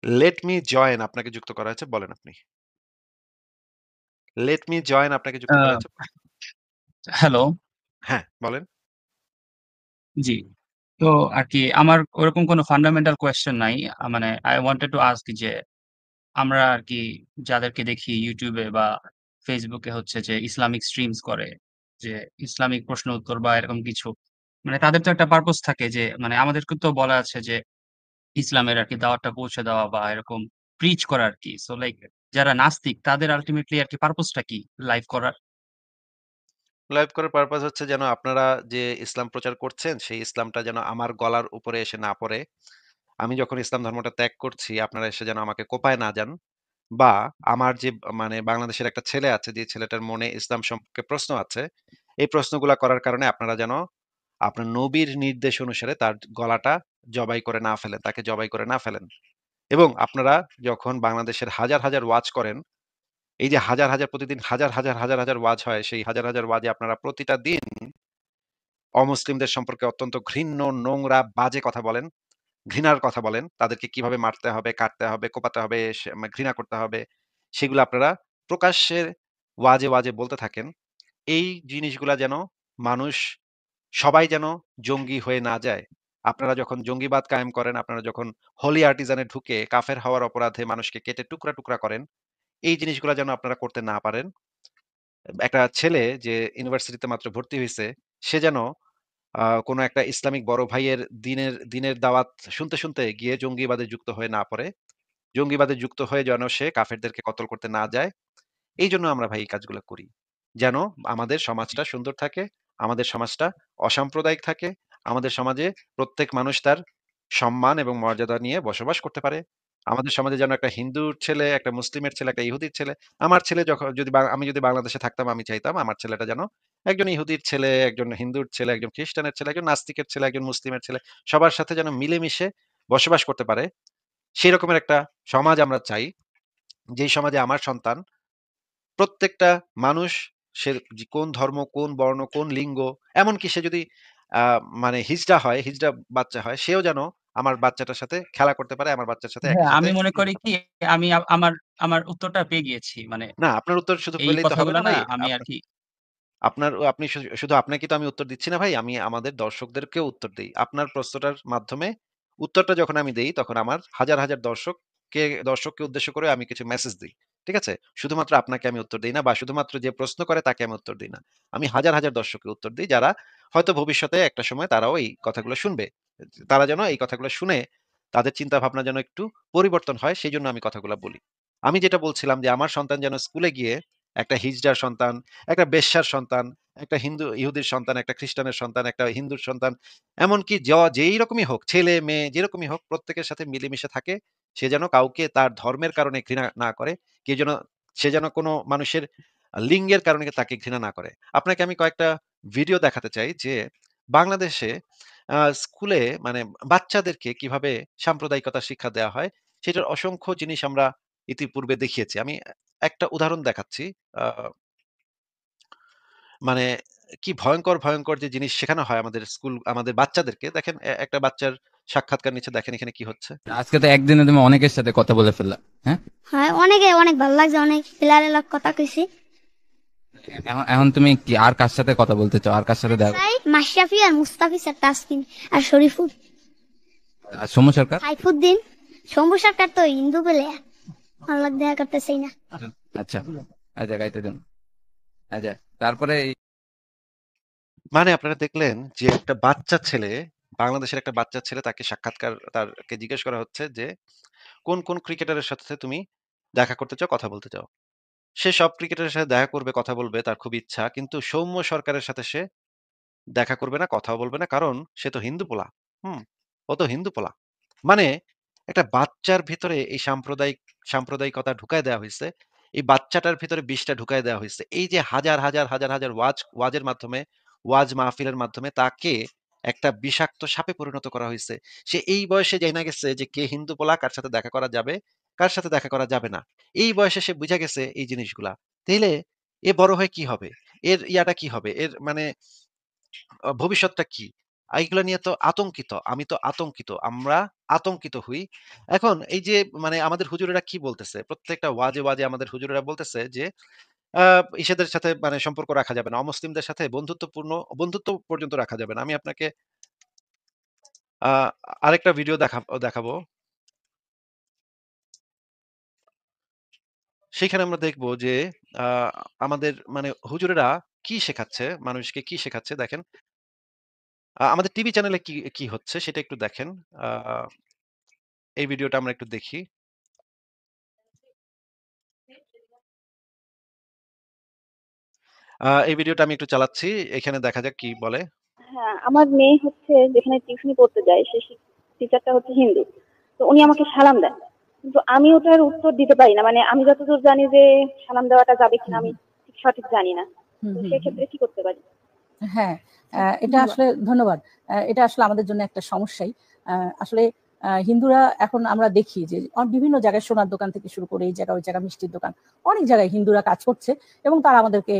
Let me join আপনাকে যুক্ত করা হয়েছে। বলেন আপনি। লেট মি জয়েন আপনাকে যুক্ত করা আহ, হয়েছে। হ্যালো। হ্যাঁ, বলেন। জি। তো আর কি আমার ওরকম কোনো ফান্ডামেন্টাল কোয়েশ্চেন নাই। মানে আই ওয়ান্টেড টু আস্ক যে আমরা আর কি যাদেরকে দেখি ইউটিউবে বা ফেসবুকে হচ্ছে যে ইসলামিক স্ট্রিমস করে, যে ইসলামিক প্রশ্ন উত্তর বা এরকম কিছু, মানে তাদের তো একটা পারপোজ থাকে যে মানে আমাদেরকে তো বলা আছে যে ইসলামের আর কি দাওয়াতটা পৌঁছে দেওয়া বা এরকম প্রিচ করা আর কি। সো লাইক যারা নাস্তিক তাদের আলটিমেটলি আর কি পারপোজটা কি লাইভ করার? লাইভ করার পারপাস হচ্ছে যেন আপনারা যে ইসলাম প্রচার করছেন, সেই ইসলামটা যেন আমার গলার উপরে এসে না পড়ে। আমি যখন ইসলাম ধর্মটা ত্যাগ করছি, আপনারা এসে যেন আমাকে কোপায় না যান। বা আমার যে মানে বাংলাদেশের একটা ছেলে আছে, যে ছেলেটার মনে ইসলাম সম্পর্কে প্রশ্ন আছে, এই প্রশ্নগুলা করার কারণে আপনারা যেন আপনার নবীর নির্দেশ অনুসারে তার গলাটা জবাই করে না ফেলেন, তাকে জবাই করে না ফেলেন। এবং আপনারা যখন বাংলাদেশের হাজার হাজার ওয়াজ করেন, এই যে হাজার হাজার প্রতিদিন হাজার হাজার হাজার হাজার ওয়াজ হয়, সেই হাজার হাজার ওয়াজে আপনারা প্রতিটা দিন অমুসলিমদের সম্পর্কে অত্যন্ত ঘৃণ্য, নোংরা, বাজে কথা বলেন, ঘৃণার কথা বলেন। তাদেরকে কিভাবে মারতে হবে, কাটতে হবে, কোপাতে হবে, ঘৃণা করতে হবে, সেগুলো আপনারা প্রকাশ্যে ওয়াজে ওয়াজে বলতে থাকেন। এই জিনিসগুলা যেন মানুষ সবাই যেন জঙ্গি হয়ে না যায়। আপনারা যখন জঙ্গিবাদ কায়েম করেন, আপনারা যখন হোলি আর্টিজানে ঢুকে কাফের হওয়ার অপরাধে মানুষকে কেটে টুকরা টুকরা করেন, এই জিনিসগুলা যেন আপনারা করতে না পারেন। একটা ছেলে যে ইউনিভার্সিটিতে মাত্র ভর্তি হয়েছে, সে যেন কোনো একটা ইসলামিক বড় ভাইয়ের দিনের দিনের দাওয়াত শুনতে শুনতে গিয়ে জঙ্গিবাদে যুক্ত হয়ে না পড়ে, জঙ্গিবাদে যুক্ত হয়ে যেন সে কাফেরদেরকে কতল করতে না যায়। এই জন্য আমরা ভাই এই কাজগুলো করি, যেন আমাদের সমাজটা সুন্দর থাকে, আমাদের সমাজটা অসাম্প্রদায়িক থাকে, আমাদের সমাজে প্রত্যেক মানুষ তার সম্মান এবং মর্যাদা নিয়ে বসবাস করতে পারে। আমাদের সমাজে যেন একটা হিন্দুর ছেলে, একটা মুসলিমের ছেলে, একটা ইহুদির ছেলে, আমার ছেলে যখন যদি আমি যদি বাংলাদেশে থাকতাম, আমি চাইতাম আমার ছেলেটা যেন একজন ইহুদির ছেলে, একজন হিন্দুর ছেলে, একজন খ্রিস্টানের ছেলে, একজন নাস্তিকের ছেলে, একজন মুসলিমের ছেলে, সবার সাথে যেন মিলেমিশে বসবাস করতে পারে। সেই রকমের একটা সমাজ আমরা চাই, যেই সমাজে আমার সন্তান, প্রত্যেকটা মানুষ, সে কোন ধর্ম, কোন বর্ণ, কোন লিঙ্গ, এমনকি সে যদি মানে হিজড়া হয়, হিজড়া বাচ্চা হয়, সেও যেন আমার বাচ্চাটার সাথে খেলা করতে পারে, আমার বাচ্চার সাথে একই হ্যাঁ, সাথে আমি মনে করি মিশতে কি পারে। আমি আমার আমার উত্তরটা পেয়ে গিয়েছি। মানে না, আপনার উত্তর শুধু এই পেলেই তো হবে কথাগুলা না না ভাই। আমি আর কি আপনার আপনি শুধু আপনাকে তো আমি উত্তর দিচ্ছি না ভাই, আমি আমাদের দর্শকদেরকেও উত্তর দেই। আপনার প্রশ্নটার মাধ্যমে উত্তরটা যখন আমি দেই, তখন আমার হাজার হাজার দর্শককে উদ্দেশ্য করে আমি কিছু মেসেজ দিই। ঠিক আছে? শুধুমাত্র আপনাকে আমি উত্তর দেই না, বা শুধুমাত্র যে প্রশ্ন করে তাকে আমি উত্তর দিই না। আমি হাজার হাজার দর্শককে উত্তর দিই, যারা হয়তো ভবিষ্যতে একটা সময় তারাও এই কথাগুলো শুনবে। তারা যেন এই কথাগুলো শুনে তাদের চিন্তা ভাবনা যেন একটু পরিবর্তন হয়, সেই জন্য আমি কথাগুলো বলি। আমি যেটা বলছিলাম যে আমার সন্তান যেন স্কুলে গিয়ে একটা হিজড়ার সন্তান, একটা বেশ্যার সন্তান, একটা ইহুদির সন্তান, একটা খ্রিস্টানের সন্তান, একটা হিন্দুর সন্তান, এমনকি যেই রকমই হোক, ছেলে মেয়ে যেরকমই হোক, প্রত্যেকের সাথে মিলেমিশে থাকে। সে যেন কাউকে তার ধর্মের কারণে ঘৃণা না করে। কেউ যেন সে যেন কোনো মানুষের লিঙ্গের কারণে তাকে ঘৃণা না করে। আপনাকে আমি কয়েকটা ভিডিও দেখাতে চাই যে বাংলাদেশে স্কুলে মানে বাচ্চাদেরকে কিভাবে সাম্প্রদায়িকতার শিক্ষা দেওয়া হয়, সেটার অসংখ্য জিনিস আমরা ইতিপূর্বে দেখিয়েছি। আমি একটা উদাহরণ দেখাচ্ছি। আ মানে কি ভয়ংকর, ভয়ংকর যে জিনিস শেখানো হয় আমাদের বাচ্চাদেরকে। দেখেন, একটা বাচ্চার সাক্ষাৎকার নিচ্ছে, দেখেন এখানে কি হচ্ছে। আজকে তো একদিনে তুমি অনেকের সাথে কথা বলে ফেললা। হ্যাঁ, হ্যাঁ, অনেকে অনেক ভালো লাগছে, অনেক প্লেয়ারের কথা কইছি। এখন এখন তুমি কি আর কার সাথে কথা বলতে চাও? আর কার সাথে দেখা? চাই মাশরাফি আর মুস্তাফিজ আর তাসকিন আর শরীফুল, আর সৌম্য সরকার? সাইফুদ্দিন। শম্ভু সরকার তো হিন্দু বলে আল্লাহ দেখা করতে চাই না। আচ্ছা, আচ্ছা, গাইতে দিন। আচ্ছা, তারপরে মানে আপনারা দেখলেন যে একটা বাচ্চা ছেলে, বাংলাদেশের একটা বাচ্চা ছেলে, তাকে জিজ্ঞেস করা হচ্ছে যে কোন কোন ক্রিকেটারের সাথে তুমি দেখা করতে চাও, কথা বলতে চাও। সে সব ক্রিকেটারের সাথে দেখা করবে, কথা বলবে, তার খুব ইচ্ছা, কিন্তু সৌম্য সরকারের সাথে সে দেখা করবে না, কথাও বলবে না, কারণ সে তো হিন্দু পোলা। হুম, ও তো হিন্দু পোলা। মানে একটা বাচ্চার ভিতরে এই সাম্প্রদায়িকতা ঢুকায় দেওয়া হয়েছে। এই বাচ্চাটার ভিতরে বিষটা ঢুকায় দেওয়া হয়েছে। এই যে হাজার হাজার হাজার হাজার ওয়াজের মাধ্যমে, ওয়াজ মাহফিলের মাধ্যমে তাকে একটা বিষাক্ত সাপে পরিণত করা হয়েছে। সে এই বয়সে জাইনা গেছে যে কে হিন্দু পোলা, কার সাথে দেখা করা যাবে, কার সাথে দেখা করা যাবে না। এই বয়সে সে বুঝা গেছে এই জিনিসগুলা। তাইলে এ বড় হয়ে কি হবে? এর ইয়াটা কি হবে? এর মানে ভবিষ্যৎটা কি? এইগুলা নিয়ে তো আতঙ্কিত। আমি তো আতঙ্কিত। আমরা আতঙ্কিত হই। এখন এই যে মানে আমাদের হুজুরেরা কি বলতেছে? প্রত্যেকটা ওয়াজে আমাদের হুজুরেরা বলতেছে যে আ ইসেদের সাথে মানে সম্পর্ক রাখা যাবে না। অমুসলিমদের সাথে বন্ধুত্ব পর্যন্ত রাখা যাবে না। আমি আপনাকে আ আরেকটা ভিডিও দেখাবো। সেখানে আমরা দেখব যে আ আমাদের মানে হুজুরেরা কি শেখাচ্ছে, মানুষকে কি শেখাচ্ছে দেখেন। আমাদের টিভি চ্যানেলে কি হচ্ছে সেটা একটু দেখেন। আ এই ভিডিওটা আমরা একটু দেখি। এই ভিডিওটা আমি একটু চালাচ্ছি। এখানে দেখা যাক কি বলে। হ্যাঁ, আমার মেয়ে হচ্ছে যেখানে টিউশনি পড়তে যায় সে টিচারটা হচ্ছে হিন্দু। তো উনি আমাকে সালাম দেন। কিন্তু আমি ওটার উত্তর দিতে পারি না। মানে আমি যতদূর জানি যে সালাম দেওয়াটা যাবে কিনা আমি ঠিক সঠিক জানি না। হুম, তো হুম, হুম। সেক্ষেত্রে কি করতে পারি? হ্যাঁ, এটা আসলে ধন্যবাদ। এটা আসলে আমাদের জন্য একটা সমস্যাই। আসলে হিন্দুরা এখন আমরা দেখি যে বিভিন্ন জায়গায় সোনার দোকান থেকে শুরু করে এই জায়গা, ওই জায়গা মিষ্টির দোকান। অনেক জায়গায় হিন্দুরা কাজ করছে এবং তারা আমাদেরকে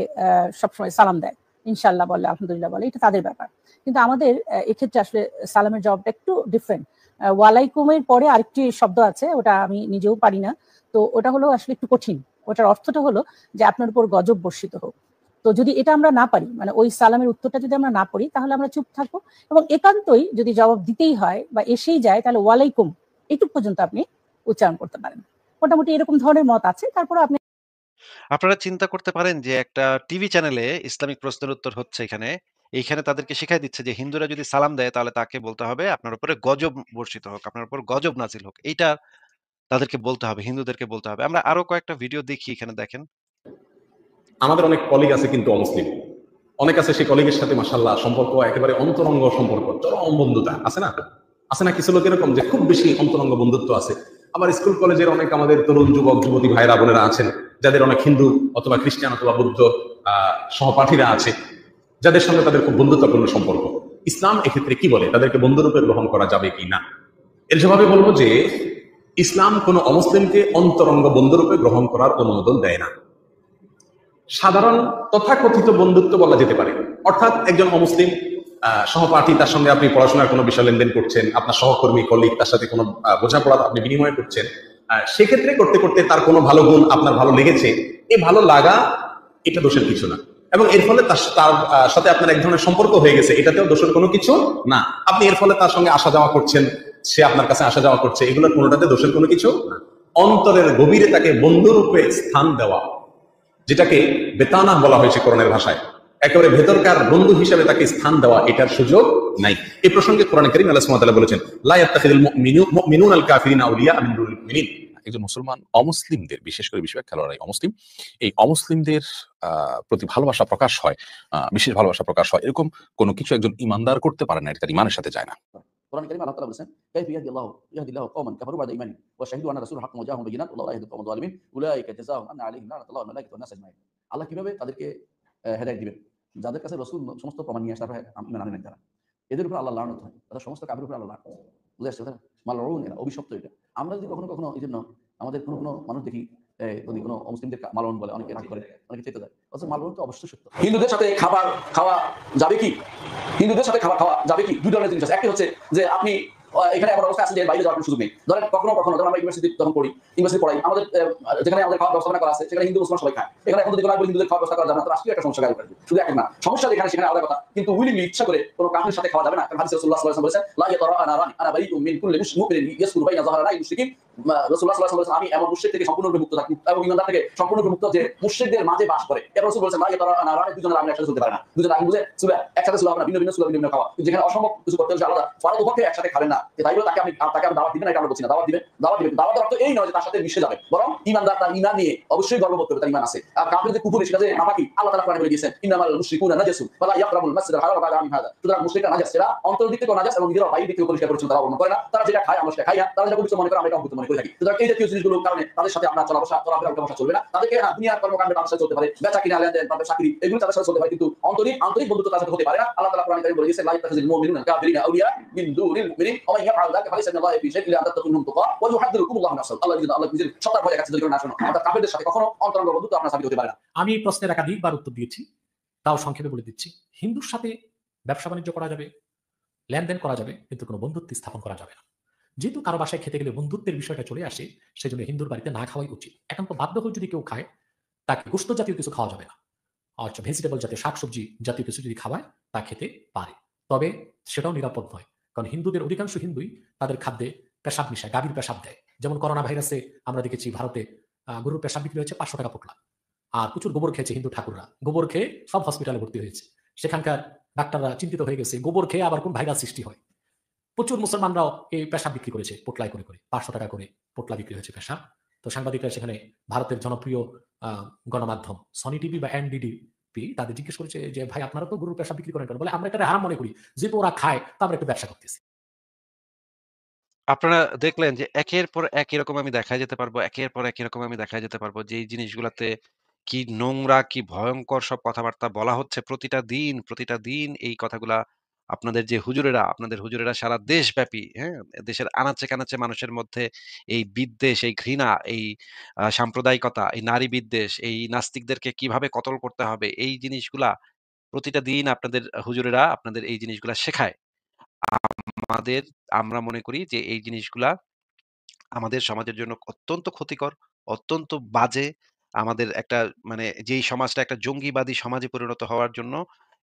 সবসময় সালাম দেয়। ইনশাআল্লাহ বলে, আলহামদুলিল্লাহ বলে। এটা তাদের ব্যাপার। কিন্তু আমাদের এক্ষেত্রে আসলে সালামের জবাবটা একটু ডিফারেন্ট। ওয়ালাইকুমের পরে আরেকটি শব্দ আছে, ওটা আমি নিজেও পারি না। তো ওটা হলো আসলে একটু কঠিন। ওটার অর্থটা হলো যে আপনার উপর গজব বর্ষিত হোক। তো যদি এটা আমরা না পারি, মানে ওই সালামের উত্তরটা যদি আমরা না পড়ি, তাহলে আমরা চুপ থাকবো এবং একান্তই যদি জবাব দিতেই হয় বা এসেই যায়, তাহলে ওয়ালাইকুম এইটুক পর্যন্ত আপনি উচ্চারণ করতে পারেন। মোটামুটি এরকম ধরনের মত আছে। তারপরে আপনি আপনারা চিন্তা করতে পারেন যে একটা টিভি চ্যানেলে ইসলামিক প্রশ্নের উত্তর হচ্ছে এখানে। এইখানে তাদেরকে শিখাই দিচ্ছে যে হিন্দুরা যদি সালাম দেয় তাহলে তাকে বলতে হবে আপনার উপরে গজব বর্ষিত হোক, আপনার উপর গজব নাজিল হোক। এইটা তাদেরকে বলতে হবে, হিন্দুদেরকে বলতে হবে। আমরা আরো কয়েকটা ভিডিও দেখি, এখানে দেখেন। আমাদের অনেক কলিগ আছে কিন্তু অমুসলিম, অনেক আছে সেই কলিগের সাথে মাশাআল্লাহ সম্পর্ক একেবারে অন্তরঙ্গ সম্পর্ক, চরম বন্ধুতা আছে না? আছে না কিছু লোক এরকম যে খুব বেশি অন্তরঙ্গ বন্ধুত্ব আছে। আবার স্কুল কলেজের অনেক আমাদের তরুণ যুবক যুবতী ভাইরা বোনেরা আছেন যাদের অনেক হিন্দু অথবা খ্রিস্টান অথবা বৌদ্ধ সহপাঠীরা আছে, যাদের সঙ্গে তাদের খুব বন্ধুত্বপূর্ণ সম্পর্ক। ইসলাম এক্ষেত্রে কি বলে, তাদেরকে বন্ধুরূপে গ্রহণ করা যাবে কি না? এর জবাবে বলবো যে ইসলাম কোনো অমুসলিমকে অন্তরঙ্গ বন্ধুরূপে গ্রহণ করার অনুমোদন দেয় না। সাধারণ তথাকথিত বন্ধুত্ব বলা যেতে পারে, অর্থাৎ একজন অমুসলিম সহপাঠী, তার সঙ্গে আপনি পড়াশোনার কোনো বিষয় লেনদেন করছেন, আপনার সহকর্মী কলিগ, তার সাথে কোনো বোঝাপড়া আপনি বিনিময় করছেন, সেক্ষেত্রে করতে করতে তার কোনো ভালো গুণ আপনার ভালো লেগেছে, এই ভালো লাগা এটা দোষের কিছু না, এবং এর ফলে তার সাথে আপনার এক ধরনের সম্পর্ক হয়ে গেছে, এটাতেও দোষের কোনো কিছু না। আপনি এর ফলে তার সঙ্গে আসা যাওয়া করছেন, সে আপনার কাছে আসা যাওয়া করছে, এগুলোর কোনোটাতে দোষের কোনো কিছু না। অন্তরের গভীরে তাকে বন্ধুরূপে স্থান দেওয়া, যেটাকে বেতানা বলা হয়েছে কোরআনের ভাষায়, একেবারে ভেতরকার বন্ধু হিসেবে তাকে স্থান দেওয়া, এটার সুযোগ নাই। এই প্রসঙ্গে কোরআন কারীম আল্লাহ সুবহানাহু ওয়া তাআলা বলেছেন, লা ইয়াত্তাখিযুল মুমিনুনাল কাফিরিনা আউলিয়া মিন দুনিল মুমিনিন। একজন মুসলমান অমুসলিমদের, বিশেষ করে বেশিরভাগ খেলোয়াড়াই অমুসলিম, এই অমুসলিমদের প্রতি ভালোবাসা প্রকাশ হয়, বিশেষ ভালোবাসা প্রকাশ হয়, এরকম কোনো কিছু একজন ইমানদার করতে পারে না, এটা তার ইমানের সাথে যায় না। কোরআন কারীমে আল্লাহ তাআলা বলেছেন, কাইফা ইয়াহদিল্লাহু কওমান কাফারু বা'দা ঈমানিহিম ওয়া শাহিদু আন্না রাসূলাহু হাক্কুন ওয়া জাআহুম বিয়িনাত ওয়াল্লাহু লা ইয়াহদিল কওমাল যালিমিন উলাইকা জাযাউহুম আন্না আলাইহিম লানাতুল্লাহি ওয়াল মালাইকাতি ওয়ান নাস আজমাইন। আল্লাহ কিভাবে তাদেরকে হেদায়েত দিবেন? যাদের কাছে রাসূল সমস্ত প্রমাণ নিয়ে আসে তারপরে ঈমান আনেন তারা, এদের উপর আল্লাহ লানত হয়, তাদের সমস্ত কাফিরের উপর আল্লাহ লানত হয়। বুঝে আসছে কথা? মালউন, এরা অভিশপ্ত। এটা আমরা যদি কখনো এইজন্য আমাদের কোনো মানুষ দেখি যদি কোনো মুসলিমদের মালউন বলে, অনেকে রাগ করে, অনেকে চেতে যায়, অথচ মালউন তো অবশ্যই সত্য। হিন্দুদের সাথে খাবার খাওয়া যাবে কি? হিন্দুদের সাথে খাবার খাওয়া যাবে কি? দুই ধরনের জিনিস আছে। একটি হচ্ছে যে আপনি এখানে এমন অবস্থা আছে যে বাইরে যাওয়ার কোনো সুযোগ নেই। ধরেন কখনো যখন আমরা ইউনিভার্সিটি যখন পড়াই, আমাদের যেখানে আমাদের খাওয়ার ব্যবস্থা করা আছে সেখানে হিন্দু মুসলমান সবাই খায়। এখানে এখন যদি কোনো হিন্দুদের খাওয়ার ব্যবস্থা করা যাবে না, তো রাষ্ট্রীয় একটা সমস্যা গাড়ি করবে। শুধু একটা না, সমস্যা যেখানে সেখানে আলাদা কথা, কিন্তু উইলিংলি ইচ্ছা করে কোনো কাফিরের সাথে খাওয়া যাবে না। কারণ হাদিসে রাসূলুল্লাহ সাল্লাল্লাহু আলাইহি ওয়াসাল্লাম বলেছেন, লা ইয়াতারা আনা বারিউম মিন কুল্লি মুশরিকিন ইয়াসকুরু বাইনা যাহরানা মুশরিকিন। রাসূলুল্লাহ সাল্লাল্লাহু আলাইহি ওয়াসাল্লাম আমি এমন মুশরিক থেকে সম্পূর্ণরূপে মুক্ত থাকি এবং ঈমানদার থেকে সম্পূর্ণরূপে মুক্ত যে মুশরিকদের মাঝে বাস করে। এর রাসূল বলেছেন, লা ইয়াতারা আনা দুজনের আমরা একসাথে চলতে পারে না। দুজন আগে বুঝে সুলা একসাথে সুলা না, ভিন্ন সুলা খাওয়া, যেখানে অসম্ভব কিছু করতে হচ্ছে আলাদা, ফরজ উপক্ষে একসাথে খাবেন না। তাই বলে তাকে আপনি দাওয়াত দিবেন না, এটা আমরা বলছি না। দাওয়াত দিবেন, দাওয়াতের অর্থ এই নয় যে তার সাথে মিশে যাবে, বরং ঈমানদার তার ঈমান নিয়ে অবশ্যই গর্ববোধ করবে, তার ঈমান আছে। আর কাফিরদের কুফর সেটা যে নাপাকি, আল্লাহ তাআলা কোরআনে বলে দিয়েছেন, ইন্নামাল মুশরিকুনা নাজাসুন ফালা ইয়াকরাবুল মাসজিদাল হারাম বা'দা আমিন হাযা। সুতরাং মুশরিকরা নাজাস, এরা অন্তর দিক থেকে নাজাস এবং নিজেরা বাইরে দিক থেকে পরিষ্কার পরিচ্ছন্ন তারা বর্ণনা করে না। তারা যেটা খায় আমরা সেটা খাই না, তারা যেটা পবিত্র মনে করে আমরা এটা অপবিত্র মনে করে থাকি। সুতরাং এই জাতীয় জিনিসগুলোর কারণে তাদের সাথে আমরা চলাফেরা চলবে না। তাদেরকে দুনিয়ার কর্মকাণ্ডে তাদের সাথে চলতে পারে, বেচা কিনা লেনদেন, তাদের চাকরি, এগুলো তাদের সাথে চলতে পারে, কিন্তু আন্তরিক বন্ধুত্ব তাদের সাথে হতে পারে না। আল্লাহ তাআলা কোরআনে কারীমে বলে দিয়েছেন, লা ইয়াত্তাখিযুল মুমিনুনা কাফিরিনা আউলিয়া মিন দুনিল মুমিনিন ওয়া মান ইয়াফআল যালিকা ফালাইসা মিনাল্লাহি ফি শাইইন ইল্লা আন তাত্তাকুনহুম তুকা ওয়া ইউহাদ্দিরুকুমুল্লাহু নাফসাহু। আল্লাহ নিজের সত্তার ভয় কাছে যদি না শোনো, আমরা কাফিরদের সাথে কখনো অন্তরঙ্গ বন্ধুত্ব আপনার সাবিত হতে পারে না। আমি প্রশ্নের একাধিকবার উত্তর দিয়েছি, তাও সংক্ষেপে বলে দিচ্ছি। হিন্দুর সাথে ব্যবসা বাণিজ্য করা যাবে, লেনদেন করা যাবে কিন্তু কোনো বন্ধুত্ব স্থাপন করা যাবে না। যেহেতু কারো বাসায় খেতে গেলে বন্ধুত্বের বিষয়টা চলে আসে, সেজন্য হিন্দুর বাড়িতে না খাওয়াই উচিত। এখন তো বাধ্য হয়ে যদি কেউ খায়, তাকে গোশত জাতীয় কিছু খাওয়া যাবে না। আচ্ছা, ভেজিটেবল জাতীয় শাকসবজি জাতীয় কিছু যদি খাওয়ায়, তা খেতে পারে। তবে সেটাও নিরাপদ নয়। কারণ হিন্দুদের অধিকাংশ হিন্দুই তাদের খাদ্যে পেশাব মিশায়, গাভীর পেশাব দেয়। যেমন করোনা ভাইরাসে আমরা দেখেছি ভারতে গরুর পেশাব বিক্রি হয়েছে 500 টাকা পোটলা। আর প্রচুর গোবর খেয়েছে হিন্দু ঠাকুররা। গোবর খেয়ে সব হসপিটালে ভর্তি হয়েছে। সেখানকার ডাক্তাররা চিন্তিত হয়ে গেছে, গোবর খেয়ে আবার কোন ভাইরাস সৃষ্টি হয়। প্রচুর মুসলমানরাও এই পেশাব বিক্রি করেছে পোটলায় করে করে, 500 টাকা করে পোটলা বিক্রি হয়েছে পেশাব। তো সাংবাদিকরা সেখানে ভারতের জনপ্রিয় গণমাধ্যম সনি টিভি বা এনডিটিভি তাদের জিজ্ঞেস করেছে যে ভাই আপনারা তো গরুর পেশাব বিক্রি করেন কেন? বলে আমরা এটা হারাম মনে করি, যেহেতু ওরা খায় তো আমরা একটু ব্যবসা করতেছি। আপনারা দেখলেন যে একের পর এক এরকম আমি দেখায় যেতে পারবো, একের পর এক এরকম আমি দেখায় যেতে পারবো যে এই জিনিসগুলাতে কি নোংরা, কি ভয়ংকর সব কথাবার্তা বলা হচ্ছে প্রতিটা দিন এই কথাগুলা আপনাদের হুজুরেরা সারা দেশব্যাপী, হ্যাঁ? দেশের আনাচে-কানাচে মানুষের মধ্যে এই বিদ্বেষ, এই ঘৃণা, এই সাম্প্রদায়িকতা, এই নারী বিদ্বেষ, এই নাস্তিকদেরকে কিভাবে কতল করতে হবে, এই জিনিসগুলা প্রতিটা দিন আপনাদের হুজুরেরা আপনাদের এই জিনিসগুলা শেখায়। আমাদের আমরা মনে করি যে এই জিনিসগুলা আমাদের সমাজের জন্য অত্যন্ত ক্ষতিকর, অত্যন্ত বাজে। আমাদের একটা মানে যেই সমাজটা একটা জঙ্গিবাদী সমাজে পরিণত হওয়ার জন্য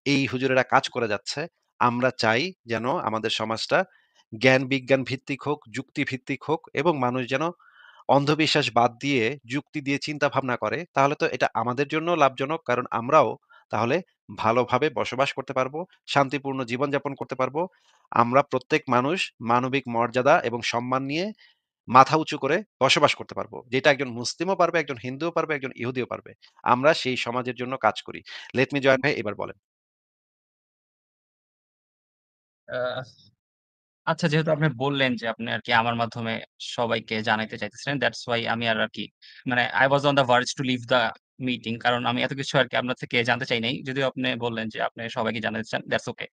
এই হুজুরেরা কাজ করে যাচ্ছে। আমরা চাই যেন আমাদের সমাজটা জ্ঞান বিজ্ঞান ভিত্তিক হোক, যুক্তি ভিত্তিক হোক এবং মানুষ যেন অন্ধবিশ্বাস বাদ দিয়ে যুক্তি দিয়ে চিন্তা ভাবনা করে। তাহলে তো এটা আমাদের জন্য লাভজনক। কারণ আমরাও তাহলে ভালোভাবে বসবাস করতে পারবো, শান্তিপূর্ণ জীবনযাপন করতে পারবো। আমরা প্রত্যেক মানুষ মানবিক মর্যাদা এবং সম্মান নিয়ে মাথা উঁচু করে বসবাস করতে পারবো। যেটা একজন মুসলিমও পারবে, একজন হিন্দুও পারবে, একজন ইহুদিও পারবে। আমরা সেই সমাজের জন্য কাজ করি। লেট মি জয়েন ভাই এবার বলেন। আহ আচ্ছা, যেহেতু আপনি বললেন যে আপনি আরকি আমার মাধ্যমে সবাইকে জানাইতে চাইতেছেন, দ্যাটস হোয়াই আমি আরকি মানে I was on the verge to leave the meeting, কারণ আমি এত কিছু আরকি আপনার থেকে জানতে চাই নাই। যদিও আপনি বললেন যে আপনি সবাইকে জানাতে চান, দ্যাটস ওকে।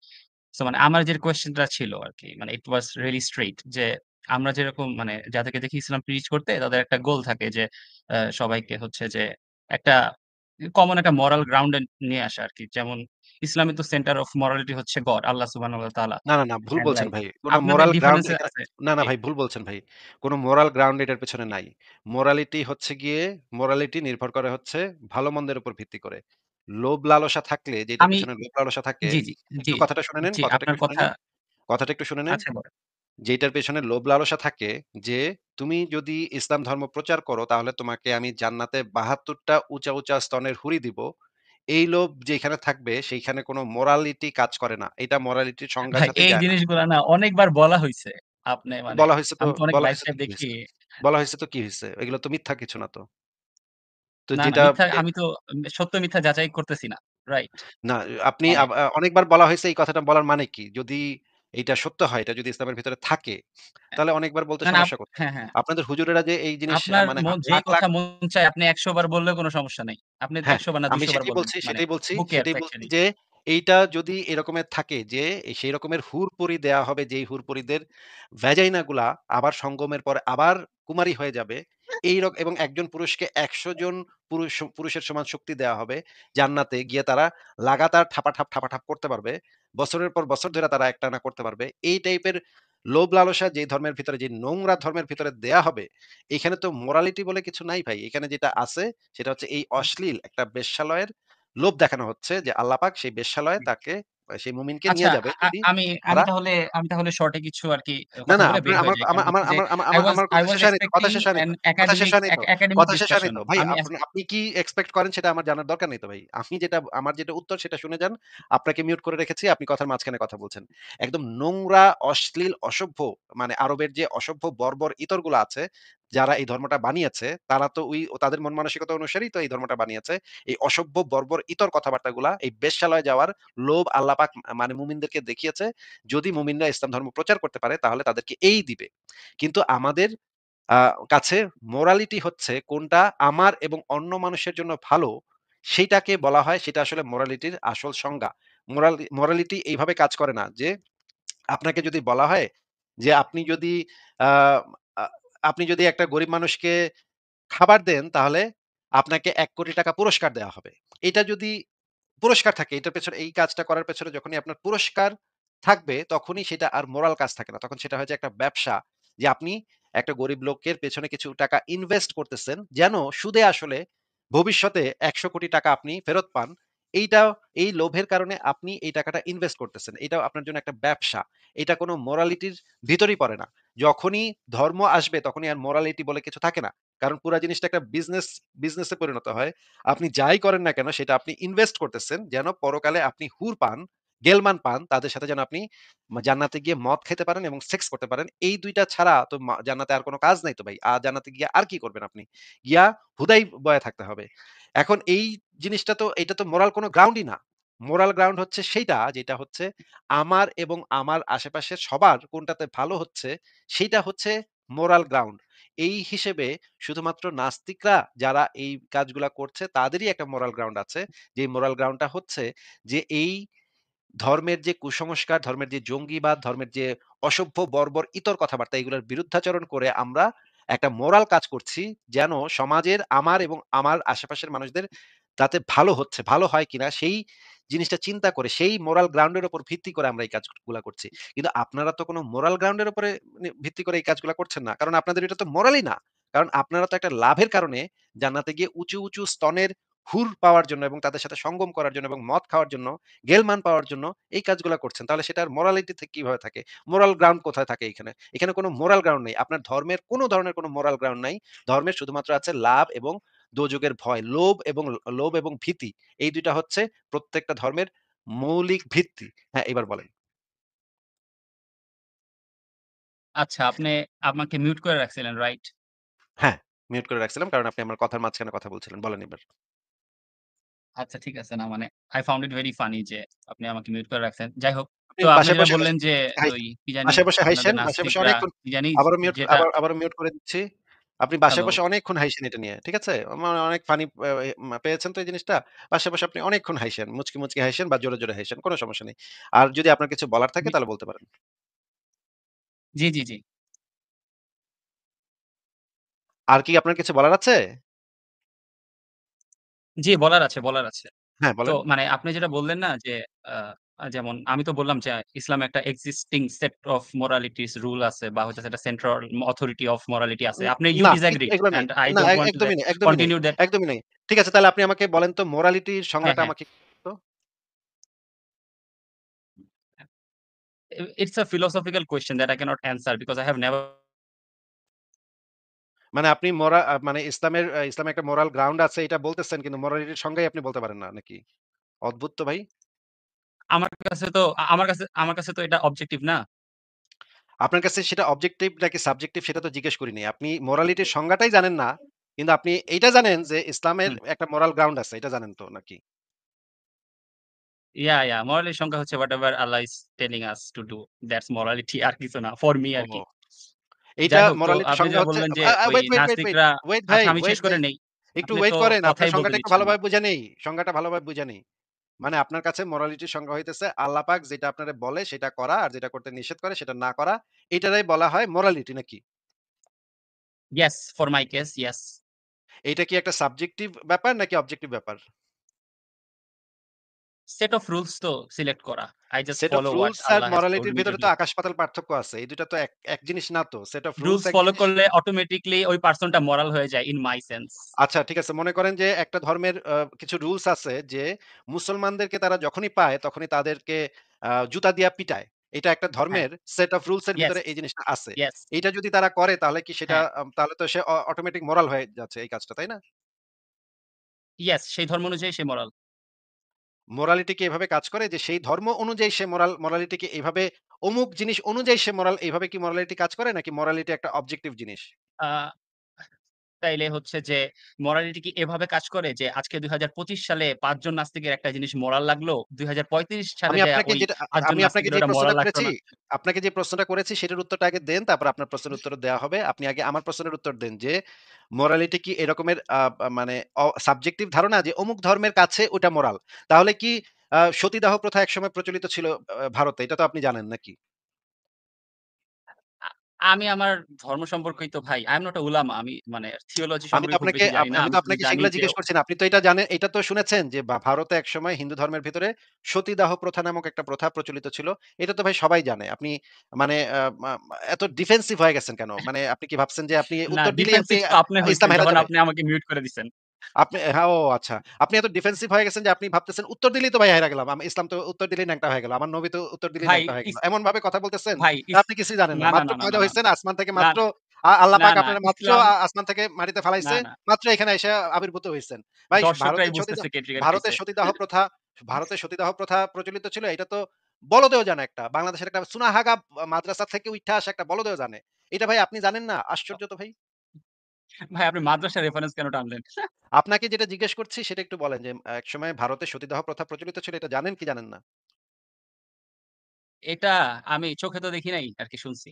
সো মানে আমার যে কোয়েশ্চেনটা ছিল আরকি মানে ইট ওয়াজ রিয়ালি স্ট্রেইট যে আমরা যেরকম মানে যাদেরকে দেখি ইসলাম প্রিচ করতে তাদের একটা গোল থাকে যে সবাইকে হচ্ছে যে একটা কমন একটা মোরাল গ্রাউন্ড এ নিয়ে আসা আরকি। যেমন ইসলামের তো সেন্টার অফ মোরালিটি হচ্ছে গড, আল্লাহ সুবহানাহু ওয়া তাআলা। না, ভুল অ্যান্ড বলছেন লাইক ভাই। কোন আপনাদের মোরাল গ্রাউন্ড ডিফারেন্স এখানে আছে। না জি। ভাই ভুল বলছেন ভাই। কোন মোরাল গ্রাউন্ড এটার পেছনে নাই। মোরালিটি হচ্ছে গিয়ে মোরালিটি নির্ভর করে হচ্ছে ভালো-মন্দের উপর ভিত্তি করে। লোভ লালসা থাকলে যেটার আমি পেছনে লোভ লালসা থাকে জি, জি, জি, একটু কথাটা শুনে নেন, জি, কথাটা আপনার একটু শুনে কথা নেন, কথাটা একটু শুনে নেন। আচ্ছা বলেন। যেটার পেছনে লোভ লালসা থাকে যে তুমি যদি ইসলাম ধর্ম প্রচার করো তাহলে তোমাকে আমি জান্নাতে ৭২ টা উঁচা স্তনের হুরি দিব। এই লোভ যেখানে থাকবে সেইখানে কোনো মোরালিটি কাজ করে না। এটা মোরালিটির সংজ্ঞার ভাই সাথেই এই যায় না। জিনিসগুলা না অনেকবার বলা হইছে। আপনি মানে বলা হইছে তো আমি তো অনেক বলা লাইভ হইছে তো টাইপ কি দেখি। হইছে? বলা হইছে তো কি হইছে? এগুলো তো মিথ্যা কিছু না তো। তো না, যেটা মিথ্যা এ আমি তো সত্য মিথ্যা যাচাই করতেছি না। রাইট? না আপনি মানে অনেকবার বলা হইছে এই কথাটা বলার মানে কি? যদি এইটা সত্য হয়, এটা যদি ইসলামের ভিতরে থাকে, তাহলে অনেকবার বলতে না, না সমস্যা কোথায়? হ্যাঁ, হ্যাঁ। আপনাদের হুজুরেরা যে এই জিনিস আপনার মানে যেই লাখ, লাখ কথা মন চায় আপনি ১০০ বার বললেও কোনো সমস্যা নাই। আপনি হ্যাঁ, ১০০ বার না আমি ২০০ বার সেটাই বলবেন। বলছি, মানে সেটাই বলছি, হু কেয়ারস সেটাই বলছি অ্যাকচুয়ালি। যে এইটা যদি এরকমের থাকে যে সেই রকমের হুরপরি দেয়া হবে যেই হুরপরিদের ভ্যাজাইনা গুলা আবার সঙ্গমের পরে আবার কুমারী হয়ে যাবে। এবং একজন পুরুষকে ১০০ জন পুরুষের সমান শক্তি দেয়া হবে। জান্নাতে গিয়ে তারা লাগাতার ঠাপাঠাপ করতে পারবে। বছরের পর বছর ধরে তারা একটানা করতে পারবে। এই টাইপের লোভ লালসা যে ধর্মের ভিতরে যে নোংরা ধর্মের ভিতরে দেয়া হবে, এখানে তো মোরালিটি বলে কিছু নাই ভাই। এখানে যেটা আছে সেটা হচ্ছে এই অশ্লীল একটা বেশ্যালয়ের লোভ দেখানো হচ্ছে যে আল্লাহ পাক সেই বেশ্যালয়ে তাকে সেই মুমিনকে আচ্ছা, নিয়ে যাবে আ যদি আমি আমি তারা তাহলে আমি তাহলে শর্টে কিছু আরকি না, কথা না বলে আপনার বের হয়ে আমার যাই। আমার কারণ আমার হচ্ছে যে আমার আমার আমার আমার I কথা was শেষ হয়নি তো, কথা expecting শেষ হয়নি an তো, কথা শেষ academic হয়নি তো, academic কথা শেষ হয়নি discussion. তো। ভাই আমি আপনি কি এক্সপেক্ট করেন সেটা আমার জানার দরকার নেই তো ভাই। আমি যেটা আমার যেটা উত্তর সেটা শুনে যান। আপনাকে মিউট করে রেখেছি। আপনি কথার মাঝখানে কথা বলছেন। একদম নোংরা, অশ্লীল, অসভ্য মানে আরবের যে অসভ্য বর্বর ইতরগুলো আছে, যারা এই ধর্মটা বানিয়েছে, তারা তো তাদের মন মানসিকতা অনুসারেই তো এই ধর্মটা বানিয়েছে। এই অসভ্য বর্বর ইতর কথাবার্তাগুলা এই বেশ্যালয়ে যাওয়ার লোভ আল্লাহ পাক মানে মুমিনদেরকে দেখিয়েছে। যদি মুমিনরা ইসলাম ধর্ম প্রচার করতে পারে তাহলে তাদেরকে এই দিবে। কিন্তু আমাদের আ কাছে মোরালিটি হচ্ছে কোনটা আমার এবং অন্য মানুষের জন্য ভালো, সেইটাকে বলা হয় সেটা আসলে মোরালিটির আসল সংজ্ঞা। মোরালিটি এইভাবে কাজ করে না যে আপনাকে যদি বলা হয় যে আ আ আপনি যদি একটা গরিব মানুষকে খাবার দেন তাহলে আপনাকে ৳১,০০,০০,০০০ পুরস্কার দেয়া হবে। এটা যদি পুরস্কার থাকে এটার পেছনে এই কাজটা করার পেছনে যখনই আপনার পুরস্কার থাকবে তখনই সেটা আর মোরাল কাজ থাকে না। তখন সেটা হয়ে যায় একটা ব্যবসা। যে আপনি একটা গরিব লোকের পেছনে কিছু টাকা ইনভেস্ট করতেছেন যেন সুদে আসলে ভবিষ্যতে ১০০ কোটি টাকা আপনি ফেরত পান। এইটা এই লোভের কারণে আপনি এই টাকাটা ইনভেস্ট করতেছেন। এটাও আপনার জন্য একটা ব্যবসা। এটা কোনো মোরালিটির ভিতরেই পড়ে না। যখনই ধর্ম আসবে তখনই আর মোরালিটি বলে কিছু থাকে না। কারণ পুরা জিনিসটা একটা বিজনেসে পরিণত হয়। আপনি যাই করেন না কেন সেটা আপনি ইনভেস্ট করতেছেন যেন পরকালে আপনি হুর পান, গেলমান পান, তাদের সাথে যেন আপনি জান্নাতে গিয়ে মদ খেতে পারেন এবং সেক্স করতে পারেন। এই ২ টা ছাড়া তো জান্নাতে আর কোন কাজ নাই তো ভাই। জান্নাতে গিয়ে আর কি করবেন আপনি? গিয়া হুদাই বয়া থাকতে হবে। এখন এই জিনিসটা তো এটা তো মোরাল কোন গ্রাউন্ডই না। মোরাল গ্রাউন্ড হচ্ছে সেইটা যেটা হচ্ছে আমার এবং আমার আশেপাশের সবার কোনটাতে ভালো হচ্ছে সেইটা হচ্ছে মোরাল গ্রাউন্ড। এই হিসেবে শুধুমাত্র নাস্তিকরা যারা এই কাজগুলা করছে তাদেরই একটা মোরাল গ্রাউন্ড আছে। যে মোরাল গ্রাউন্ডটা হচ্ছে যে এই ধর্মের যে কুসংস্কার, ধর্মের যে জঙ্গিবাদ, ধর্মের যে অসভ্য বর্বর ইতর কথাবার্তা এগুলোর বিরুদ্ধাচরণ করে আমরা একটা মোরাল কাজ করছি যেন সমাজের আমার এবং আমার আশেপাশের মানুষদের তাতে ভালো হচ্ছে, ভালো হয় কিনা সেই জিনিসটা চিন্তা করে সেই মোরাল গ্রাউন্ড এর উপর ভিত্তি করে আমরা এই কাজগুলা করছি। কিন্তু আপনারা তো কোনো মোরাল গ্রাউন্ড এর উপরে ভিত্তি করে এই কাজগুলা করছেন না। কারণ আপনাদের এটা তো মোরালই না। কারণ আপনারা তো একটা লাভের কারণে জান্নাতে গিয়ে উঁচু স্তনের হুর পাওয়ার জন্য এবং তাদের সাথে সঙ্গম করার জন্য এবং মদ খাওয়ার জন্য গেলমান পাওয়ার জন্য এই কাজগুলা করছেন। তাহলে সেটার মোরালিটি কিভাবে থাকে? মোরাল গ্রাউন্ড কোথায় থাকে এখানে? এখানে কোনো মোরাল গ্রাউন্ড নেই। আপনার ধর্মের কোনো ধরনের কোনো মোরাল গ্রাউন্ড নাই। ধর্মের শুধুমাত্র আছে লাভ এবং দোজখের ভয়। লোভ এবং ভীতি। এই ২ টা হচ্ছে প্রত্যেকটা ধর্মের মৌলিক ভিত্তি। হ্যাঁ, এবার বলেন। আচ্ছা, আপনি আমাকে মিউট করে রাখছিলেন, রাইট? হ্যাঁ, মিউট করে রাখছিলাম কারণ আপনি আমার কথার মাঝখানে কথা বলছিলেন। বলেন এবার। আচ্ছা, ঠিক আছে। না মানে I found it very funny যে আপনি আমাকে মিউট করে রাখছেন। যাই হোক। আপনি তো আপনি বাসায় যেটা বসে বললেন যে ওই কি জানি বাসায় বসে আপনাদের হাইসেন, বাসায় বসে নাস্তিকরা অনেকক্ষণ কি জানি যেটা আবারও মিউট করে দিচ্ছি। আপনি বাসায় হ্যালো। বসে অনেকক্ষণ হাইসেন এটা নিয়ে। ঠিক আছে? অনেক ফানি পেয়েছেন তো এই জিনিসটা? বাসায় বসে আপনি অনেকক্ষণ হাইসেন। মুচকি হাইসেন বা জোরে হাইসেন। কোন সমস্যা নেই। আর যদি আপনার কিছু বলার থাকে জি, তাহলে বলতে পারেন। জি। আর কি আপনার কিছু বলার আছে? জি, বলার আছে। হ্যাঁ, তো বলেন। মানে আপনি যেটা বললেন না যে আ যেমন আমি তো বললাম যে ইসলামে একটা এক্সিস্টিং সেট অফ মোরালিটিস রুল আছে বা হচ্ছে একটা সেন্ট্রাল অথরিটি অফ মোরালিটি আছে। আপনি ইউ না, ডিসএগ্রি এগুলো নেই। অ্যান্ড আই না, ডোন্ট ওয়ান্ট টু একদমই নেই, কন্টিনিউ দ্যাট একদমই নেই। ঠিক আছে তাহলে আপনি আমাকে বলেন তো মোরালিটির হ্যাঁ, সংজ্ঞাটা হ্যাঁ। আমাকে তো? It's a philosophical question that I cannot answer because I have never মানে আপনি মানে ইসলামে একটা মোরাল গ্রাউন্ড আছে এটা বলতেছেন কিন্তু মোরালিটির সংজ্ঞাই আপনি বলতে পারেন না নাকি? অদ্ভুত তো ভাই। আমার কাছে তো এটা অবজেক্টিভ না। আপনার কাছে সেটা অবজেক্টিভ নাকি সাবজেক্টিভ সেটা তো জিজ্ঞেস করিনি। আপনি মোরালিটির সংজ্ঞাটাই জানেন না। কিন্তু আপনি এইটা জানেন যে ইসলামের হুম। একটা মোরাল গ্রাউন্ড আছে। এটা জানেন তো নাকি? ইয়া মোরালের সংজ্ঞা হচ্ছে whatever Allah is telling us to do that's morality আর কিছু না। ফর মি আরকি। ও এইটা যাই হোক তো মোরালিটির আপনি সংজ্ঞা যেটা হচ্ছে বললেন যে ওই ওয়েট। নাস্তিকরা ওয়েট ভাই, আচ্ছা আমি শেষ ওয়েট করে ভাই। নেই। একটু আপনি ওয়েট তো করেন। আপনার কথাই বলতে সংজ্ঞাটা একটু দিচ্ছেন না। ভালোভাবে বুঝে নেই। সংজ্ঞাটা ভালোভাবে বুঝে নেই। মানে আপনার কাছে মোরালিটির সংজ্ঞা হইতেছে আল্লাহ পাক যেটা আপনারে বলে সেটা করা আর যেটা করতে নিষেধ করে সেটা না করা। এটারই বলা হয় মোরালিটি নাকি? Yes, for my case, yes. এইটা কি একটা সাবজেক্টিভ ব্যাপার নাকি অবজেক্টিভ ব্যাপার? সেট অফ রুলস তো সিলেক্ট করা। I just set of follow what rules আর Allah has told মোরালিটির me to ভেতরে do. তো আকাশ পাতাল পার্থক্য আছে। এই ২ টা তো এক জিনিস না তো। সেট অফ রুলস রুলস এক ফলো জিনিস। করলে অটোমেটিক্যালি ওই পারসনটা মোরাল হয়ে যায় ইন মাই সেন্স। আচ্ছা ঠিক আছে। মনে করেন যে একটা ধর্মের কিছু রুলস আছে যে মুসলমানদেরকে তারা যখনই পায় তখনই তাদেরকে জুতা দিয়া পিটায়। এটা একটা হ্যাঁ, ধর্মের সেট অফ রুলস এর ইয়েস, ভিতরে এই জিনিসটা আছে। ইয়েস, এইটা যদি তারা করে তাহলে কি সেটা হ্যাঁ, তাহলে তো সে অটোমেটিক মোরাল হয়ে যাচ্ছে এই কাজটা, তাই না? ইয়েস সেই ধর্ম অনুযায়ী সে মোরাল। মোরালিটি কি এভাবে কাজ করে যে সেই ধর্ম অনুযায়ী সে মোরালিটি কি এভাবে অমুক জিনিস অনুযায়ী সে এভাবে কি মোরালিটি কাজ করে নাকি মোরালিটি একটা অবজেক্টিভ জিনিস? আ তাইলে হচ্ছে যে মোরালিটি কি এভাবে কাজ করে যে আজকে ২০২৫ সালে ৫ জন নাস্তিকের একটা জিনিস মোরাল লাগলো। ২০৩৫ সালে আমি যায়া আপনাকে ওই যেটা ৫ জন আমি আপনাকে নাস্তিকের যে ওটা প্রশ্নটা মোরাল লাগতো করেছি, না। সেটার উত্তরটা আগে দেন, তারপর আপনার প্রশ্নের উত্তরও দেওয়া হবে। আপনি আগে আমার প্রশ্নের উত্তর দেন যে, মোরালিটি কি এরকমের মানে সাবজেক্টিভ ধারণা যে অমুক ধর্মের কাছে ওটা মোরাল। তাহলে কি সতীদাহ প্রথা একসময় প্রচলিত ছিল ভারতে। এটা তো আপনি জানেন নাকি? আমি আমার ধর্ম সম্পর্কেই তো ভাই, আই এম নট আ উলামা। আমি মানে থিওলজি আমি তো সম্পর্কে খুব আপনাকে বেশি জানি না। আমি আমি তো শুধু আপনাকে জানি সেগুলা যে জিজ্ঞেস করছি না। আপনি তো এটা জানেন, এটা তো শুনেছেন যে ভারতে একসময় হিন্দু ধর্মের ভিতরে সতীদাহ প্রথা নামক একটা প্রথা প্রচলিত ছিল। এটা তো ভাই সবাই জানে। আপনি মানে মা এত ডিফেন্সিভ হয়ে গেছেন কেন? মানে আপনি কি ভাবছেন যে আপনি না, উত্তর দিলেই আপনি ডিফেন্সিভ তো আপনি ইসলাম হইছেন হেরে যখন যাবে? আপনি আমাকে মিউট করে দিছেন। আপনি হ্যাঁ, ও আচ্ছা। আপনি এত ডিফেন্সিভ হয়ে গেছেন যে আপনি ভাবতেছেন উত্তর দিলেই তো ভাই হেরে গেলাম। ইসলাম তো উত্তর দিলেই ন্যাংটা হয়ে গেল। আমার নবী তো উত্তর দিলেই ভাই ন্যাংটা হয়ে গেল। ইস এমন ভাবে কথা বলতেছেন, ভাই ইস আপনি কিছুই জানেন না। না, না, মাত্র না, না, না, পয়দা না, হইছেন আসমান থেকে না, মাত্র আল্লাহ না, পাক না, আপনারে মাত্র ইসলাম আসমান থেকে মাটিতে না, ফালাইছে। না। মাত্র এখানে আইসা আবির্ভূত হইছেন। ভাই দর্শকরাই ভারতের বুঝতেছে কে ট্রিগার খাইছে। ভারতের সতীদাহ প্রথা প্রচলিত ছিল। এটা তো বলদেও জানে একটা। বাংলাদেশের একটা চুনাহাগা মাদ্রাসা থেকে উইঠা আসা একটা বলদেও জানে। এটা ভাই আপনি জানেন না? আশ্চর্য তো ভাই। ভাই আপনি মাদ্রাসার রেফারেন্স কেন টানলেন? আপনাকে যেটা জিজ্ঞেস করছি সেটা একটু বলেন যে একসময় ভারতে সতীদাহ প্রথা প্রচলিত ছিল, এটা জানেন কি জানেন না? এটা আমি চোখে তো দেখি নাই আরকি শুনছি।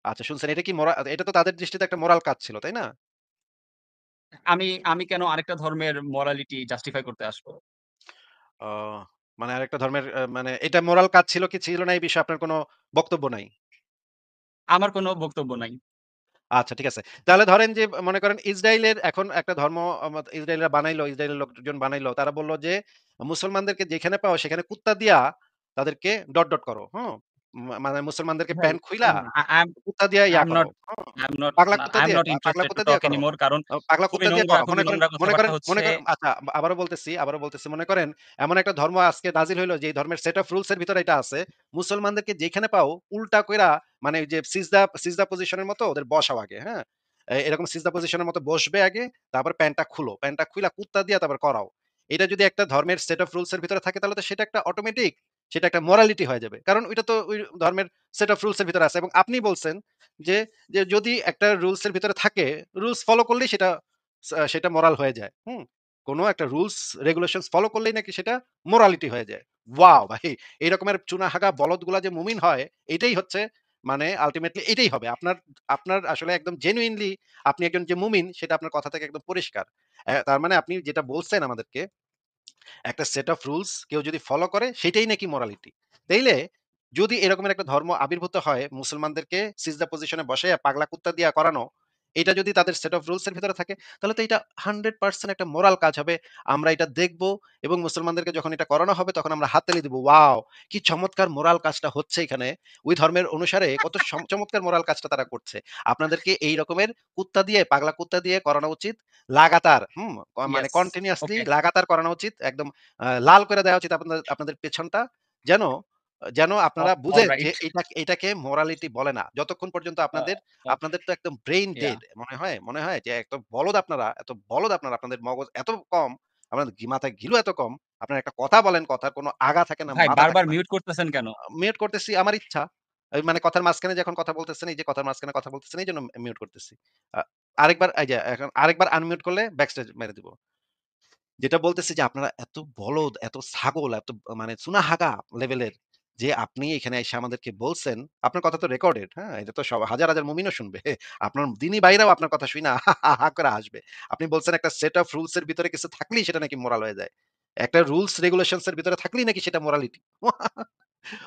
আচ্ছা, শুনছেন, এটা কি এটা তো তাদের দৃষ্টিতে একটা মোরাল কাজ ছিল, তাই না? আমি আমি কেন আরেকটা ধর্মের মোরালিটি জাস্টিফাই করতে আসবো? ও, মানে আরেকটা ধর্মের মানে এটা মোরাল কাজ ছিল কি ছিল না এই বিষয়ে আপনার কোনো বক্তব্য নাই। আমার কোনো বক্তব্য নাই। আচ্ছা, ঠিক আছে। তাহলে ধরেন যে মনে করেন ইসরাইলের এখন একটা ধর্ম ইসরাইলরা বানাইলো, ইসরাইলের লোকজন বানাইলো। তারা বলল যে মুসলমানদেরকে যেখানে পাও সেখানে কুত্তা দিয়া তাদেরকে ডট করো। হুম? মানে মুসলমানদেরকে ভাই প্যান্ট খুইলা আই কুত্তা দিয়া আই ইয়া এম করো। Not hmm? I am not পাগলা না কুত্তা আই এম দিয়ে নট পাগলা ইন্টারেস্টেড টু কুত্তা দিয়ে টক করো। এনিমোর কারণ পাগলা খুবই কুত্তা দিয়ে নোংরা, করো। খুবই নোংরা কথাবার্তা মনে হচ্ছে করেন আচ্ছা, আবারও বলতেছি মনে করেন এমন একটা ধর্ম আজকে নাজিল হইলো যেই ধর্মের সেট অফ রুলস এর ভিতরে এটা আছে। মুসলমানদেরকে যেখানে পাও উল্টা কইরা মানে ওই যে সিজদা পজিশনের মতো ওদের বসাও আগে, হ্যাঁ? এরকম সিজদা পজিশনের মতো বসবে আগে, তারপর প্যান্টটা খুলো। প্যান্টটা খুইলা কুত্তা দিয়া তারপর করাও। এটা যদি একটা ধর্মের সেট অফ রুলস এর ভিতরে থাকে তাহলে তো সেটা একটা অটোমেটিক সেটা একটা মোরালিটি হয়ে যাবে। কারণ ওইটা তো ওই ধর্মের সেট অফ রুলস এর ভিতরে আছে এবং আপনি বলছেন যে, যদি একটা রুলস এর ভিতরে থাকে, রুলস ফলো করলেই সেটা মোরাল হয়ে যায়। হুম? কোনো একটা রুলস রেগুলেশনস ফলো করলেই নাকি সেটা মোরালিটি হয়ে যায়। ওয়াও! ভাই এই রকমের চুনাহাগা বলদগুলা যে মুমিন হয়, এটাই হচ্ছে মানে আল্টিমেটলি এটাই হবে। আপনার আপনার আসলে একদম জেনুইনলি আপনি একজন যে মুমিন সেটা আপনার কথা থেকে একদম পরিষ্কার। তার মানে আপনি যেটা বলছেন আমাদেরকে একটা সেট অফ রুলস কেউ যদি ফলো করে সেটাই নাকি মোরালিটি। তাইলে যদি এরকমের একটা ধর্ম আবির্ভূত হয় মুসলমানদেরকে সিজদা পজিশনে বসাইয়া পাগলা কুত্তা দিয়া করানো, এটা যদি তাদের সেট অফ রুলস এর ভিতরে থাকে তাহলে তো এটা 100% একটা মোরাল কাজ হবে। আমরা এটা দেখব এবং মুসলমানদেরকে যখন এটা করানো হবে তখন আমরা হাততালি দিব। ওয়াও! কি চমৎকার মোরাল কাজটা হচ্ছে এখানে। ওই ধর্মের অনুসারে কত চমৎকার মোরাল কাজটা তারা করছে। আপনাদেরকে এই রকমের কুত্তা দিয়ে পাগলা কুত্তা দিয়ে করানো উচিত। লাগাতার মানে ইয়েস, কন্টিনিউয়াসলি ওকে। লাগাতার করানো উচিত। একদম লাল করে দেওয়া উচিত আপনাদের আপনাদের পেছনটা। যেন যেন আপনারা বুঝেন যে অলরাইট। এটাকে মোরালিটি বলে না। যতক্ষণ পর্যন্ত আ ওকে, আপনাদের তো একদম ব্রেইন ইয়া। ডেড মনে হয় যে এত বলদ আপনারা, আপনাদের মগজ এত কম, আপনাদের মাথায় ঘিলু এত কম। আপনারা একটা কথা বলেন, কথার কোনো আগা থাকে না, ভাই মাথা থাকে বারবার না। মিউট করতেছেন কেন? মিউট করতেছি আমার ইচ্ছা। মানে কথার মাঝখানে যখন কথা বলতেছেন, এই যে কথার মাঝখানে কথা বলতেছেন এইজন্য মিউট করতেছি। আ আরেকবার এই যে এখন আরেকবার আনমিউট করলে ব্যাকস্টেজ মেরে দিব। যেটা বলতেছি যে আপনারা এত বলদ, এত ছাগল, এত মানে চুনাহাগা লেভেলের যে আপনি এখানে এসে আমাদেরকে বলছেন, আপনার কথা তো রেকর্ডেড, হ্যাঁ? এটা তো হাজার মুমিনও শুনবে। আপনার দ্বীনি ভাইরাও আপনার কথা শুইনা হা, হা করে হাসবে। আপনি বলছেন একটা সেট অফ রুলস এর ভিতরে কিছু থাকলেই সেটা নাকি মোরাল হয়ে যায়। একটা রুলস রেগুলেশনস এর ভিতরে থাকলেই নাকি সেটা মোরালিটি।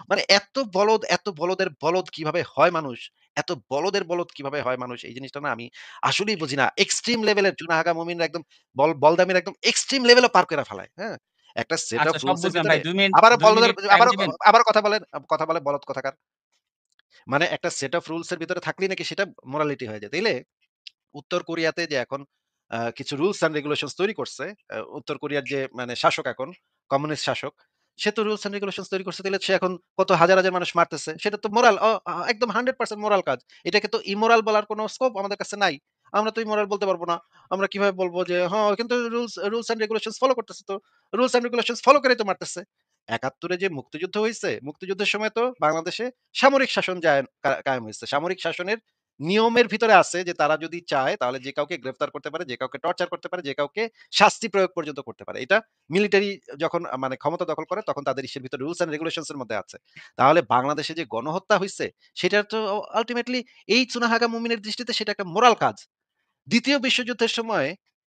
মানে এত বলদের বলদ কিভাবে হয় মানুষ? এত বলদের বলদ কিভাবে হয় মানুষ? এই জিনিসটা না আমি আসলেই বুঝি না। এক্সট্রিম লেভেলের চুনাহাগা মুমিনরা একদম বলদামির একদম এক্সট্রিম লেভেলও পার করে ফেলায়। হ্যাঁ? একটা সেট অফ আচ্ছা সব রুলস এর বুঝলাম ভাই। ভিতরে ২ মিনিট আবারও ২ বলদের মিনিট টাইম আবারও দিবেন? আবারও কথা বলে বলদ কোথাকার। মানে একটা সেট অফ রুলস এর ভিতরে থাকলেই নাকি সেটা মোরালিটি হয়ে যায়। তাইলে উত্তর কোরিয়াতে যে এখন কিছু রুলস অ্যান্ড রেগুলেশনস তৈরি করছে। উত্তর কোরিয়ার যে মানে শাসক এখন, কমিউনিস্ট শাসক, সে তো রুলস অ্যান্ড রেগুলেশনস তৈরি করছে। তাইলে সে এখন কত হাজার মানুষ মারতেছে। সেটা তো মোরাল একদম 100% মোরাল কাজ। এটাকে তো ইমোরাল বলার কোনো স্কোপ আমাদের কাছে নাই। আমরা তো ইমোরাল বলতে পারব না। আমরা কিভাবে বলব যে কিন্তু রুলস অ্যান্ড রেগুলেশনস ফলো করতেছে তো। রুলস অ্যান্ড রেগুলেশনস ফলো করেই তো মারতেছে। ৭১ এ যে মুক্তিযুদ্ধ হইছে, মুক্তিযুদ্ধের সময় তো বাংলাদেশে সামরিক শাসন কায়েম হইছে। সামরিক শাসনের নিয়মের ভিতরে আছে যে তারা যদি চায় তাহলে যে কাউকে গ্রেফতার করতে পারে, যে কাউকে টর্চার করতে পারে, যে কাউকে শাস্তি প্রয়োগ পর্যন্ত করতে পারে। এটা মিলিটারি যখন মানে ক্ষমতা দখল করে তখন তাদের ইসের ভিতরে রুলস অ্যান্ড রেগুলেশনস এর মধ্যে আছে। তাহলে বাংলাদেশে যে গণহত্যা হইছে সেটার তো আল্টিমেটলি এই চুনাহাগা মুমিনের দৃষ্টিতে সেটা একটা মোরাল কাজ। ২য় বিশ্বযুদ্ধের সময়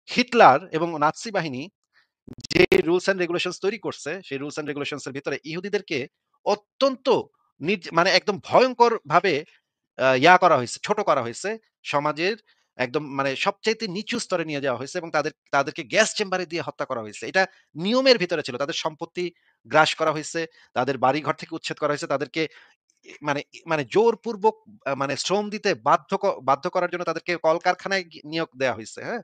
হিটলার এবং নাৎসি বাহিনী যে রুলস অ্যান্ড রেগুলেশনস তৈরি করছে, সেই রুলস অ্যান্ড রেগুলেশনস এর ভিতরে ইহুদিদেরকে অত্যন্ত মানে একদম ভয়ংকর ভাবে ইয়া করা হইছে, ছোট করা হইছে। সমাজের একদম মানে সবচাইতে নিচু স্তরে নিয়ে যাওয়া হইছে এবং তাদেরকে গ্যাস চেম্বারে দিয়ে হত্যা করা হইছে। এটা নিয়মের ভিতরে ছিল। তাদের সম্পত্তি গ্রাস করা হইছে, তাদের বাড়িঘর থেকে উচ্ছেদ করা হইছে, তাদেরকে মানে মানে জোরপূর্বক মানে শ্রম দিতে বাধ্য করার জন্য তাদেরকে কলকারখানায় নিয়োগ দেয়া হইছে, হ্যাঁ?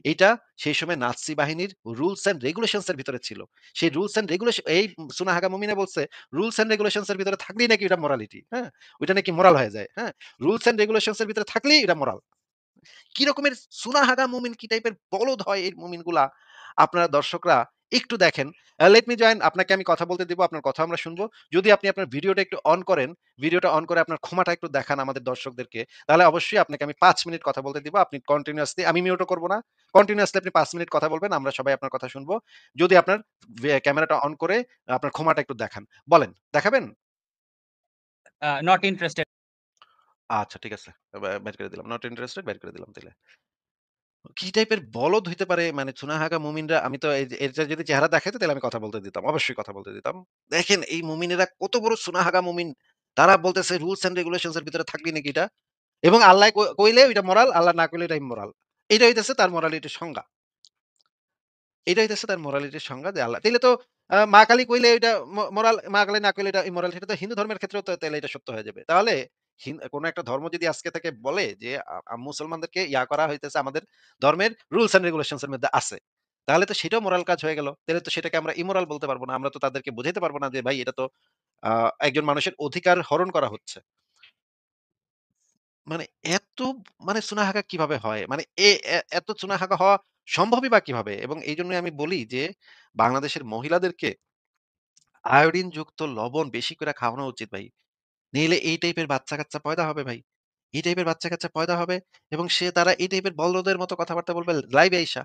এইটা সেই সময় নাৎসি বাহিনীর রুলস অ্যান্ড রেগুলেশনস এর ভিতরে ছিল। সেই রুলস অ্যান্ড রেগুলেশন এই সুনা হাগা মুমিনে বলছে রুলস অ্যান্ড রেগুলেশনস এর ভিতরে থাকলেই নাকি এটা মোরালিটি, হ্যাঁ? ওইটা নাকি মোরাল হয়ে যায়, হ্যাঁ? রুলস অ্যান্ড রেগুলেশনস এর ভিতরে থাকলেই এটা মোরাল। কি রকমের সুনাহাগা মুমিন, কি টাইপের বলদ হয় এই মুমিনগুলা, আপনারা দর্শকরা একটু দেখেন। লেট মি জয়েন, আপনাকে আমি কথা বলতে দিব, আপনার কথা আমরা শুনবো। যদি আপনি আপনার ভিডিওটা একটু অন করেন, ভিডিওটা অন করে আপনার ক্ষমাটা একটু দেখান আমাদের দর্শকদেরকে, তাহলে অবশ্যই আপনাকে আমি ৫ মিনিট কথা বলতে দিব। আপনি কন্টিনিউয়াসলি, আমি মিউটও করব না। কন্টিনিউয়াসলি আপনি ৫ মিনিট কথা বলবেন। আমরা সবাই আপনার কথা শুনবো। যদি আপনার ক্যামেরাটা অন করে আপনার ক্ষমাটা একটু দেখান। বলেন, দেখাবেন? Not interested. আচ্ছা ঠিক আছে। বের করে দিলাম। নট ইন্টারেস্টেড বের করে দিলাম তাইলে। কি টাইপের বলদ হইতে পারে মানে চুনাহাগা মুমিনরা, আমি তো এটা যদি চেহারা দেখাইতো তাহলে আমি কথা বলতে দিতাম। অবশ্যই কথা বলতে দিতাম। দেখেন এই মুমিনেরা কত বড় চুনাহাগা মুমিন। তারা বলতেছে রুলস অ্যান্ড রেগুলেশনস এর ভিতরে থাকবি নাকি এটা? এবং আল্লাহ কইলে ওইটা মোরাল, আল্লাহ না কইলে এটা ইমোরাল। এটা হইতেছে তার মোরালিটির সংজ্ঞা। এটা হইতেছে তার মোরালিটির সংজ্ঞা যে আল্লাহ। তাইলে তো মা কালী কইলে এটা মোরাল, মা কালী না কইলে এটা ইমোরাল। সেটা তো হিন্দু ধর্মের ক্ষেত্রেও তো তাইলে এটা সত্য হয়ে যাবে। তাহলে কোন একটা ধর্ম যদি আজকে থেকে বলে যে মুসলমানদেরকে ইয়া করা হইতেছে আমাদের ধর্মের রুলস অ্যান্ড রেগুলেশনস এর মধ্যে আছে। তাহলে তো সেটাও মোরাল কাজ হয়ে গেল। তাহলে তো সেটাকে আমরা ইমোরাল বলতে পারব না। আমরা তো তাদেরকে বুঝাইতে পারব না যে ভাই এটা তো একজন মানুষের অধিকার হরণ করা হচ্ছে। মানে এত মানে চুনাহাগা কিভাবে হয়? মানে এত চুনাহাগা হওয়া সম্ভবই বা কিভাবে? এবং এইজন্যই আমি বলি যে বাংলাদেশের মহিলাদেরকে আয়োডিনযুক্ত লবণ বেশি করে খাওয়ানো উচিত ভাই। নইলে এই টাইপের বাচ্চা-কাচ্চা পয়দা হবে ভাই। এই টাইপের বাচ্চা-কাচ্চা পয়দা হবে এবং তারা এই টাইপের বলদের মতো কথাবার্তা বলবে লাইভে আইসা।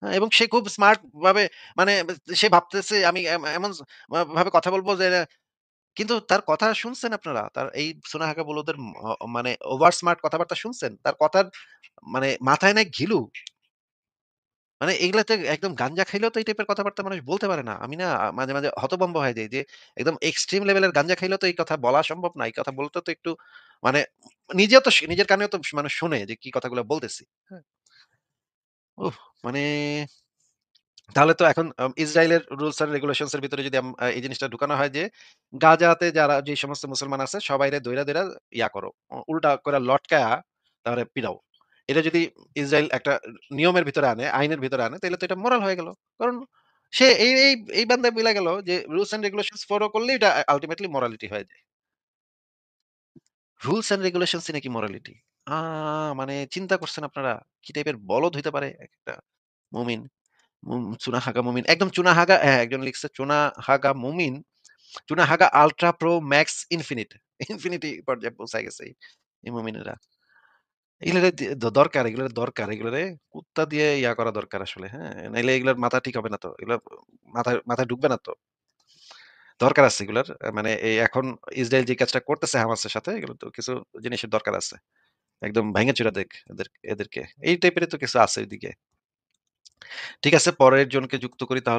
হ্যাঁ? এবং সে খুব স্মার্ট ভাবে মানে সে ভাবতেছে আমি এমন ভাবে কথা বলব যে, কিন্তু তার কথা শুনছেন আপনারা? তার এই সোনাহাগা বলদের মানে ওভার স্মার্ট কথাবার্তা শুনছেন? তার কথার মানে মাথায় নাই ঘিলু। মানে এগুলাতে একদম গাঞ্জা খাইলেও তো এই টাইপের কথাবার্তা মানুষ বলতে পারে না। আমি না মাঝে, মাঝে হতভম্ব হয়ে যাই যে একদম এক্সট্রিম লেভেলের গাঞ্জা খাইলেও তো এই কথা বলা সম্ভব না। এই কথা বলতে তো একটু মানে নিজেও তো নিজের কানেও তো মানুষ শোনে যে কি কথাগুলো বলতেছি। হ্যাঁ? উফ! মানে তাহলে তো এখন ইসরায়েলের রুলস অ্যান্ড রেগুলেশনস এর ভিতরে যদি এই জিনিসটা ঢুকানো হয় যে গাজাতে যারা যে সমস্ত মুসলমান আছে সবাইরে দইরা ইয়া করো। উল্টা কইরা লটকায়া তারে পিডাও। এটা যদি ইসরায়েল একটা নিয়মের ভিতরে আনে, আইনের ভিতরে আনে তাইলে তো এটা মোরাল হয়ে গেল। কারণ সে এই বান্দায় বইলা গেল যে রুলস অ্যান্ড রেগুলেশনস ফলো করলেই এটা আল্টিমেটলি মোরালিটি হয়ে যায়। রুলস অ্যান্ড রেগুলেশনসই নাকি মোরালিটি। আ মানে চিন্তা করছেন আপনারা কি টাইপের বলদ হইতে পারে একটা মুমিন। চুনাহাগা মুমিন। একদম চুনাহাগা, হ্যাঁ, একজন লিখছে চুনাহাগা মুমিন, চুনাহাগা ultra pro max infinite. Infinity পর্যায়ে পৌঁছায় গেছে এই মুমিনেরা। এগুলারে দরকার, এগুলার দরকার। এগুলারে কুত্তা দিয়ে ইয়া করা দরকার আসলে, হ্যাঁ? নাইলে এগুলার মাথা ঠিক হবে না তো। এগুলা মাথায় ঢুকবে না তো। দরকার আছে এগুলার। মানে এই এখন ইসরায়েল যে কাজটা করতেছে হামাসের সাথে এগুলো তো কিছু জিনিসের দরকার আছে। একদম ভাইঙা-চুরা দেখ এদেরকে। এই টাইপেরই তো কিছু আছে ওইদিকে। ঠিক আছে, পরের জনকে যুক্ত করি তাহলে।